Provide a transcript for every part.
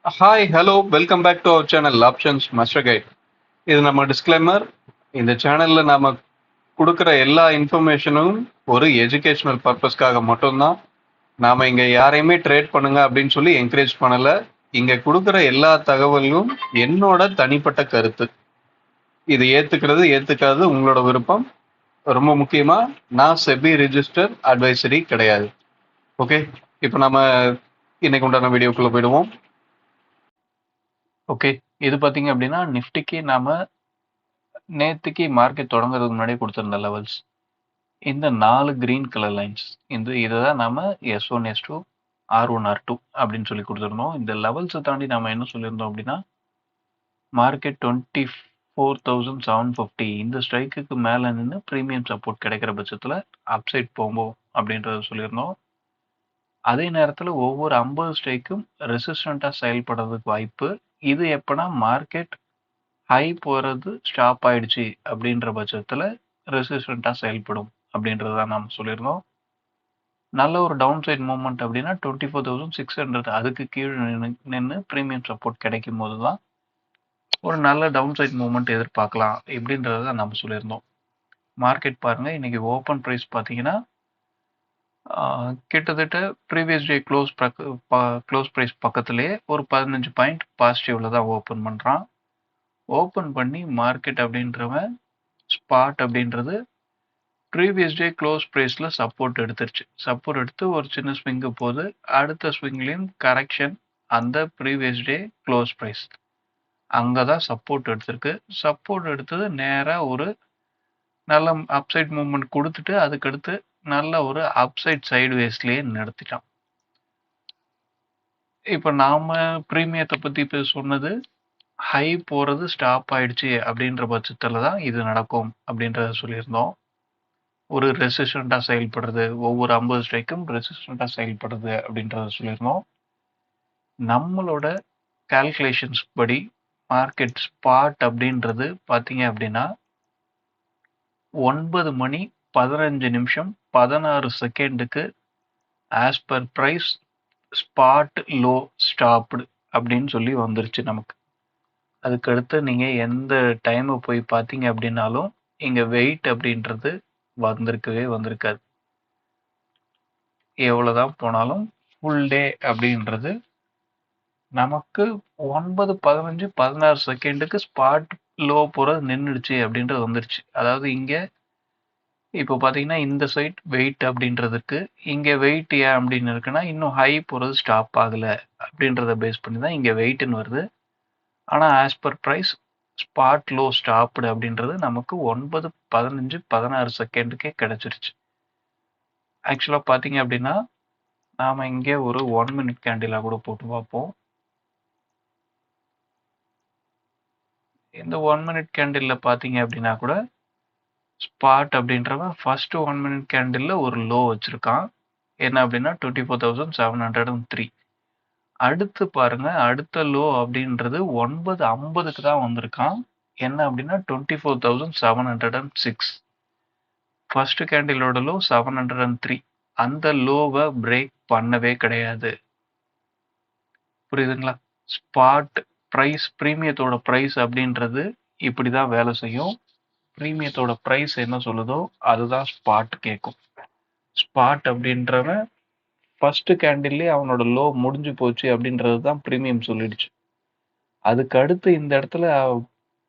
Hi hello welcome back to our channel options master guide. இது நம்ம disclaimer. இந்த சேனல்ல நாம கொடுக்குற எல்லா இன்ஃபர்மேஷனும் ஒரு எஜுகேஷனல் பர்பஸ்க்காக மட்டும்தான். நாம இங்க யாரையுமே ட்ரேட் பண்ணுங்க அப்படின்னு சொல்லி என்கரேஜ் பண்ணல. இங்க கொடுக்குற எல்லா தகவலும் என்னோட தனிப்பட்ட கருத்து. இது ஏத்துக்கிறது ஏத்துக்காதது உங்களோட விருப்பம். ரொம்ப முக்கியமா, நான் செபி ரிஜிஸ்டர் அட்வைசரி கிடையாது. ஓகே, இப்போ நம்ம இன்னைக்கு உண்டான வீடியோக்குள்ள போயிடுவோம். ஓகே, இது பார்த்தீங்க அப்படின்னா நிஃப்டிக்கு நாம நேத்துக்கு மார்க்கெட் தொடங்குறதுக்கு முன்னாடியே கொடுத்திருந்த லெவல்ஸ் இந்த 4 கிரீன் கலர் லைன்ஸ். இதை தான் நாம S1 S2 R1 R2 அப்படின்னு சொல்லி கொடுத்துருந்தோம். இந்த லெவல்ஸை தாண்டி நாம என்ன சொல்லியிருந்தோம் அப்படின்னா மார்க்கெட் 24,750 இந்த ஸ்ட்ரைக்குக்கு மேல நின்று ப்ரீமியம் சப்போர்ட் கிடைக்கிற பட்சத்துல அப்சைட் போவோம் அப்படின்றத சொல்லியிருந்தோம். அதே நேரத்துல ஒவ்வொரு 50 ஸ்ட்ரைக்கும் ரெசிஸ்டண்டா செயல்படுறதுக்கு வாய்ப்பு. இது எப்பனா மார்க்கெட் ஹை போகிறது ஸ்டாப் ஆயிடுச்சு அப்படின்ற பட்சத்தில் ரெசிஸ்டண்ட்டாக செயல்படும் அப்படின்றத நாம் சொல்லியிருந்தோம். நல்ல ஒரு டவுன் சைட் மூவ்மெண்ட் அப்படின்னா 24,600 அதுக்கு கீழே நின்று ப்ரீமியம் சப்போர்ட் கிடைக்கும் போது தான் ஒரு நல்ல டவுன் சைட் மூவ்மெண்ட் எதிர்பார்க்கலாம் இப்படின்றத நம்ம சொல்லியிருந்தோம். மார்க்கெட் பாருங்கள், இன்னைக்கு ஓப்பன் ப்ரைஸ் பார்த்தீங்கன்னா கிட்டத்தட்ட ப்ரீவியஸ் டே க்ளோஸ் ப்ரைஸ் பக்கத்துலேயே ஒரு 15 பாயிண்ட் பாசிட்டிவில் தான் ஓப்பன் பண்ணுறான். ஓப்பன் பண்ணி மார்க்கெட் அப்படின்றவன் ஸ்பாட் அப்படின்றது ப்ரீவியஸ் டே க்ளோஸ் ப்ரைஸில் சப்போர்ட் எடுத்துருச்சு. சப்போர்ட் எடுத்து ஒரு சின்ன ஸ்விங்கு போகுது. அடுத்த ஸ்விங்லேயும் கரெக்ஷன் அந்த ப்ரீவியஸ் டே க்ளோஸ் ப்ரைஸ் அங்கே தான் சப்போர்ட் எடுத்திருக்கு. சப்போர்ட் எடுத்தது நேராக ஒரு நல்ல அப்சைட் மூவ்மெண்ட் கொடுத்துட்டு அதுக்கடுத்து நல்ல ஒரு அப்சைட் சைட்வேஸ்லேயே நிறுத்திட்டான். இப்போ நாம் ப்ரீமியத்தை பற்றி இப்போ சொன்னது ஹை போகிறது ஸ்டாப் ஆயிடுச்சு அப்படின்ற பட்சத்தில் தான் இது நடக்கும் அப்படின்றத சொல்லியிருந்தோம். ஒரு ரெசிஸ்டண்ட்டாக செயல்படுறது, ஒவ்வொரு 50 ஸ்ட்ரைக்கும் ரெசிஸ்டண்ட்டாக செயல்படுறது அப்படின்றத சொல்லியிருந்தோம். நம்மளோட கால்குலேஷன்ஸ் படி மார்க்கெட் ஸ்பாட் அப்படின்றது பார்த்தீங்க அப்படின்னா 9 மணி 15 நிமிஷம் 16 செகண்டுக்கு as per price spot low stopped அப்படின்னு சொல்லி வந்துருச்சு நமக்கு. அதுக்கடுத்து நீங்கள் எந்த டைமை போய் பார்த்தீங்க அப்படின்னாலும் இங்கே வெயிட் அப்படின்றது வந்திருக்காது. எவ்வளோதான் போனாலும் ஃபுல் டே அப்படின்றது நமக்கு 9, 15, 16 செகண்டுக்கு ஸ்பாட் லோ போகிறது நின்றுடுச்சு அப்படின்றது வந்துருச்சு. அதாவது இங்கே இப்போ பார்த்தீங்கன்னா இந்த சைட் வெயிட் அப்படின்றதுக்கு இங்கே வெயிட் ஏன் அப்படின்னு இருக்குன்னா இன்னும் ஹை போகிறது ஸ்டாப் ஆகலை அப்படின்றத பேஸ் பண்ணி தான் இங்கே வெயிட்னு வருது. ஆனால் as per price spot low stopped அப்படின்றது நமக்கு 9, 15, 16 செகண்டுக்கே கிடச்சிருச்சு. ஆக்சுவலாக பார்த்தீங்க அப்படின்னா நாம் இங்கே ஒரு 1 மினிட் கேண்டிலாக கூட போட்டு பார்ப்போம். இந்த 1 மினிட் கேண்டிலில் பார்த்தீங்க அப்படின்னா கூட ஸ்பாட் அப்படின்றவன் ஃபர்ஸ்ட் 1 மினிட் கேண்டிலில் ஒரு லோ வச்சுருக்கான். என்ன அப்படின்னா 24,703. அடுத்து பாருங்க, அடுத்த லோ அப்படின்றது 9:50க்கு தான் வந்திருக்கான். என்ன அப்படின்னா 24,706. ஃபர்ஸ்ட் கேண்டிலோட லோ 703. அந்த லோவை பிரேக் பண்ணவே கிடையாது. புரியுதுங்களா? ஸ்பாட் ப்ரைஸ், ப்ரீமியத்தோட ப்ரைஸ் அப்படின்றது இப்படி தான் வேலை செய்யும். ப்ரீமியத்தோட ப்ரைஸ் என்ன சொல்லுதோ அதுதான் ஸ்பாட் கேட்கும். ஸ்பாட் அப்படின்றவன் ஃபர்ஸ்ட் கேண்டில்லே அவனோட லோ முடிஞ்சு போச்சு அப்படின்றது தான் ப்ரீமியம் சொல்லிடுச்சு. அதுக்கு அடுத்து இந்த இடத்துல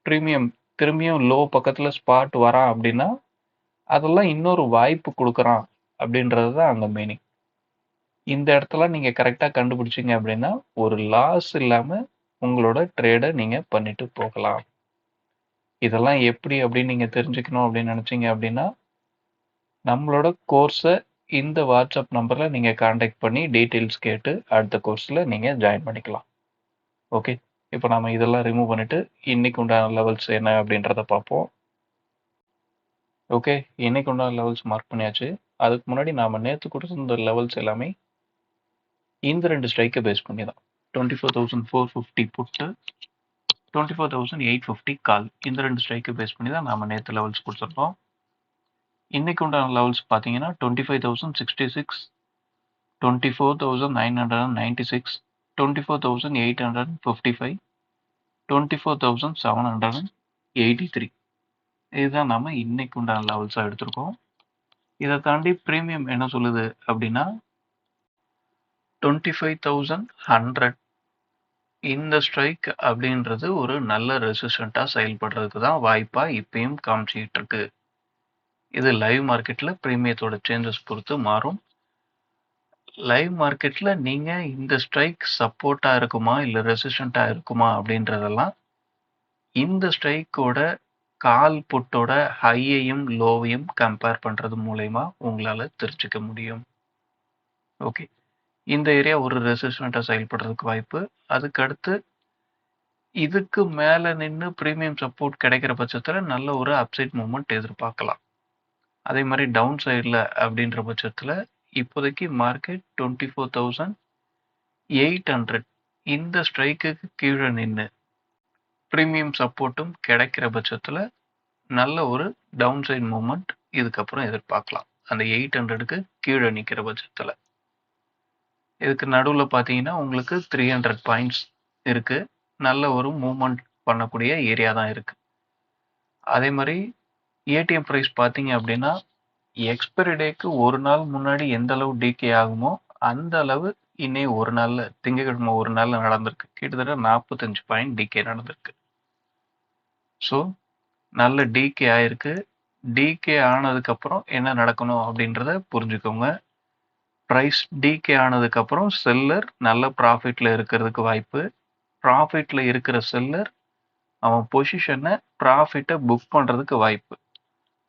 ப்ரீமியம் திரும்பியும் லோ பக்கத்தில் ஸ்பாட் வரான் அப்படின்னா அதெல்லாம் இன்னொரு வாய்ப்பு கொடுக்குறான் அப்படின்றது தான் அங்கே மீனிங். இந்த இடத்துல நீங்கள் கரெக்டாக கண்டுபிடிச்சிங்க அப்படின்னா ஒரு லாஸ் இல்லாமல் உங்களோட ட்ரேடை நீங்கள் பண்ணிட்டு போகலாம். இதெல்லாம் எப்படி அப்படின்னு நீங்கள் தெரிஞ்சுக்கணும் அப்படின்னு நினச்சிங்க அப்படின்னா நம்மளோட கோர்ஸை இந்த வாட்ஸ்அப் நம்பரில் நீங்கள் காண்டாக்ட் பண்ணி டீட்டெயில்ஸ் கேட்டு அடுத்த கோர்ஸில் நீங்கள் ஜாயின் பண்ணிக்கலாம். ஓகே, இப்போ நம்ம இதெல்லாம் ரிமூவ் பண்ணிவிட்டு இன்னைக்கு உண்டான லெவல்ஸ் என்ன அப்படின்றத பார்ப்போம். ஓகே, இன்னைக்கு உண்டான லெவல்ஸ் மார்க் பண்ணியாச்சு. அதுக்கு முன்னாடி நாம் நேற்று கொடுத்துருந்த லெவல்ஸ் எல்லாமே இந்த 2 ஸ்ட்ரைக்கை பேஸ் பண்ணி தான். 24,450 புட்டு, 24,850 கால். இந்த 2 ஸ்ட்ரைக்கை பேஸ் பண்ணி தான் நாம் நேற்று லெவல்ஸ் கொடுத்துருந்தோம். இன்னைக்கு உண்டான லெவல்ஸ் பார்த்தீங்கன்னா 25,066, 24,996, 24,855, 24,783. இதுதான் நம்ம இன்னைக்கு உண்டான லெவல்ஸா எடுத்திருக்கோம். இதை தாண்டி பிரீமியம் என்ன சொல்லுது அப்படின்னா 25,100. இந்த ஸ்ட்ரைக் அப்படின்றது ஒரு நல்ல ரெசிஸ்டண்டா செயல்படுறதுக்கு தான் வாய்ப்பா இப்பயும் காமிச்சிட்டு இருக்கு. இது லைவ் மார்க்கெட்ல பிரீமியத்தோட சேஞ்சஸ் பொறுத்து மாறும். லைவ் மார்க்கெட்ல நீங்க இந்த ஸ்ட்ரைக் சப்போர்ட்டா இருக்குமா இல்ல ரெசிஸ்டண்டா இருக்குமா அப்படின்றதெல்லாம் இந்த ஸ்ட்ரைக்கோட கால் புட்டோட ஹையையும் லோவையும் கம்பேர் பண்றது மூலயமா உங்களால தெரிஞ்சுக்க முடியும். ஓகே, இந்த ஏரியா ஒரு ரெசிஸ்டண்டா செயல்படுறதுக்கு வாய்ப்பு. அதுக்கடுத்து இதுக்கு மேல நின்று பிரீமியம் சப்போர்ட் கிடைக்கிற பட்சத்துல நல்ல ஒரு அப்சைட் மூவ்மெண்ட் எதிர்பார்க்கலாம். அதே மாதிரி டவுன் சைடில் அப்படின்ற பட்சத்தில் இப்போதைக்கு மார்க்கெட் 24,800 இந்த ஸ்ட்ரைக்குக்கு கீழே நின்று ப்ரீமியம் சப்போர்ட்டும் கிடைக்கிற பட்சத்தில் நல்ல ஒரு டவுன் சைட் மூவ்மெண்ட் இதுக்கப்புறம் எதிர்பார்க்கலாம். அந்த 800க்கு கீழே நிற்கிற பட்சத்தில் இதுக்கு நடுவில் பார்த்தீங்கன்னா உங்களுக்கு 300 பாயிண்ட்ஸ் இருக்கு. நல்ல ஒரு மூவ்மெண்ட் பண்ணக்கூடிய ஏரியா தான் இருக்கு. அதே மாதிரி ஏடிஎம் ப்ரைஸ் பார்த்தீங்க அப்படின்னா எக்ஸ்பைரி டேக்கு ஒரு நாள் முன்னாடி எந்த அளவு டிகே ஆகுமோ அந்த அளவு இன்னே ஒரு நாள்ல திங்கட்கிழமை ஒரு நாள்ல நடந்திருக்கு. கிட்டத்தட்ட 45 பாயிண்ட் டிகே நடந்திருக்கு. ஸோ நல்ல டிகே ஆயிருக்கு. டிகே ஆனதுக்கு அப்புறம் என்ன நடக்கணும் அப்படின்றத புரிஞ்சுக்கோங்க. ப்ரைஸ் டிகே ஆனதுக்கு அப்புறம் செல்லர் நல்ல ப்ராஃபிட்ல இருக்கிறதுக்கு வாய்ப்பு. ப்ராஃபிட்ல இருக்கிற செல்லர் அவன் பொசிஷனை ப்ராஃபிட்டை புக் பண்றதுக்கு வாய்ப்பு.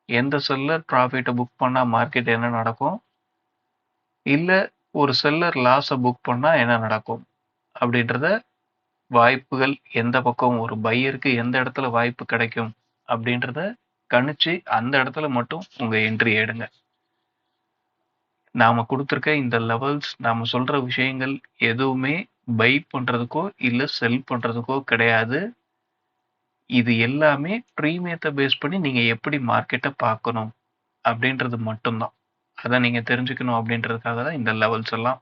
எந்த செல்லர் ப்ராஃபிட்டை புக் பண்ணா மார்க்கெட் என்ன நடக்கும், இல்ல ஒரு செல்லர் லாஸை புக் பண்ணா என்ன நடக்கும் அப்படின்றத வாய்ப்புகள் எந்த பக்கம் ஒரு பையருக்கு எந்த இடத்துல வாய்ப்பு கிடைக்கும் அப்படின்றத கணிச்சு அந்த இடத்துல மட்டும் உங்க என்ட்ரி எடுங்க. நாம கொடுத்துருக்க இந்த லெவல்ஸ் நாம சொல்ற விஷயங்கள் எதுவுமே பை பண்றதுக்கோ இல்ல செல் பண்றதுக்கோ கிடையாது. இது எல்லாமே பிரீமியத்தை பேஸ் பண்ணி நீங்க எப்படி மார்க்கெட்டை பார்க்கணும் அப்படின்றது மட்டும்தான். அதை நீங்க தெரிஞ்சுக்கணும் அப்படின்றதுக்காக தான் இந்த லெவல்ஸ் எல்லாம்.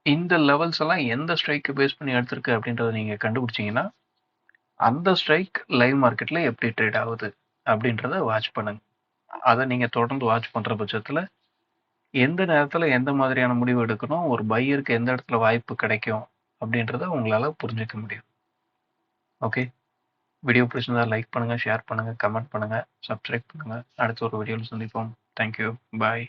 இந்த லெவல்ஸ் எல்லாம் எந்த ஸ்ட்ரைக்கு பேஸ் பண்ணி எடுத்திருக்கு அப்படின்றத நீங்க கண்டுபிடிச்சீங்கன்னா அந்த ஸ்ட்ரைக் லைவ் மார்க்கெட்ல எப்படி ட்ரேட் ஆகுது அப்படின்றத வாட்ச் பண்ணுங்க. அதை நீங்க தொடர்ந்து வாட்ச் பண்ற பட்சத்துல எந்த நேரத்துல எந்த மாதிரியான முடிவு எடுக்கணும், ஒரு பையருக்கு எந்த இடத்துல வாய்ப்பு கிடைக்கும் அப்படின்றத உங்களால புரிஞ்சுக்க முடியும். ஓகே, வீடியோ பிடிச்சிருந்தா லைக் பண்ணுங்க, ஷேர் பண்ணுங்க, கமெண்ட் பண்ணுங்க, சப்ஸ்கிரைப் பண்ணுங்க. அடுத்த ஒரு வீடியோவில் சந்திப்போம். தேங்க்யூ, பாய்.